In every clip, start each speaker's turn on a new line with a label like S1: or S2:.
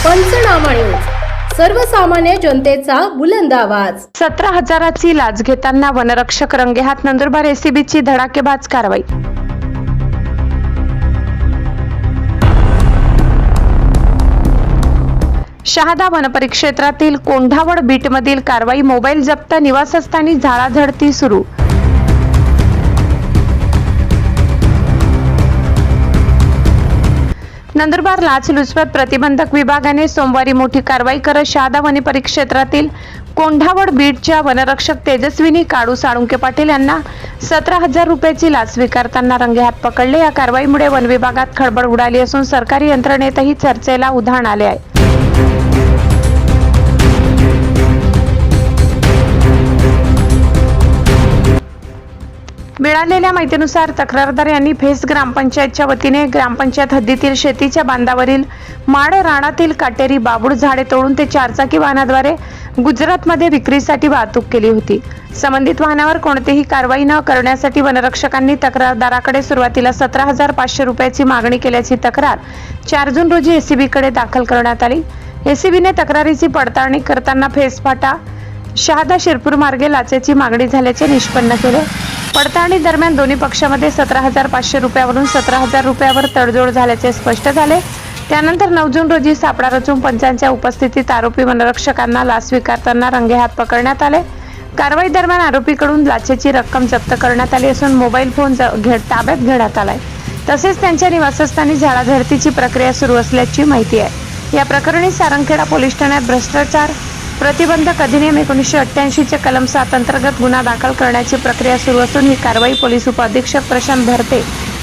S1: पंचनामा न्यूज, सर्वसामान्य जनतेचा बुलंद आवाज।
S2: 17,000ची लाच घेताना वनरक्षक रंगेहात, नंदुरबार एसीबीची धडाकेबाज कारवाई। शहादा वनपरिक्षेत्रातील कोंढावड बीटमधील कारवाई, मोबाईल जप्त, निवासस्थानी झाडाझडती सुरू। नंदुरबार लाचलुचपत प्रतिबंधक विभागाने सोमवारी मोठी कारवाई करत शहादा वनपरिक्षेत्रातील कोंढावड बीटच्या वनरक्षक तेजस्विनी काळू साळुंके पाटील यांना 17,000 रुपयाची लाच स्वीकारताना रंगेहात पकडले। या कारवाईमुळे वन विभागात खळबळ उडाली असून सरकारी यंत्रणेतही चर्चेला उधाण आले आहे। मिळालेल्या माहितीनुसार तक्रारदार यांनी फेस ग्रामपंचायतच्या वतीने ग्रामपंचायत हद्दीतील शेतीच्या बांधावरील माड रानातील काटेरी बाबूड झाडे तोडून ते चारचाकी वाहनाद्वारे गुजरातमध्ये विक्रीसाठी वाहतूक केली होती। संबंधित वाहनावर कोणतीही कारवाई न करण्यासाठी वनरक्षकांनी तक्रारदाराकडे सुरुवातीला 17,500 रुपयाची मागणी केल्याची तक्रार 4 जून रोजी एसीबीकडे दाखल करण्यात आली। एसीबीने तक्रारीची पडताळणी करताना फेसफाटा शहादा शिरपूर मार्गे लाचेची मागणी झाल्याचे निष्पन्न केले। पडताळणी दरम्यान दोन्ही पक्षामध्ये 17,500 रुपयावरून 17,000 रुपयावर तडजोड झाल्याचे स्पष्ट झाले। त्यानंतर 9 जून रोजी सापळा रचून पंचांच्या उपस्थितीत आरोपी वनरक्षकांना लाच स्वीकारताना रंगेहात पकडण्यात आले। कारवाई दरम्यान आरोपीकडून लाचेची रक्कम जप्त करण्यात आली असून मोबाईल फोन ताब्यात घेण्यात आलाय। तसेच त्यांच्या निवासस्थानी झाडाझडतीची प्रक्रिया सुरू असल्याची माहिती आहे। या प्रकरणी सारंगखेडा पोलीस ठाण्यात भ्रष्टाचार प्रतिबंधक अधिनियम 1988 चे कलम 7 अंतर्गत गुन्हा दाखल करण्याची प्रक्रिया सुरू असून ही कारवाई पोलीस उपअधीक्षक प्रशांत भरते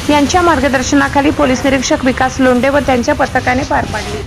S2: यांच्या मार्गदर्शनाखाली पोलीस निरीक्षक विकास लोंढे व त्यांच्या पथकाने पार पाडली।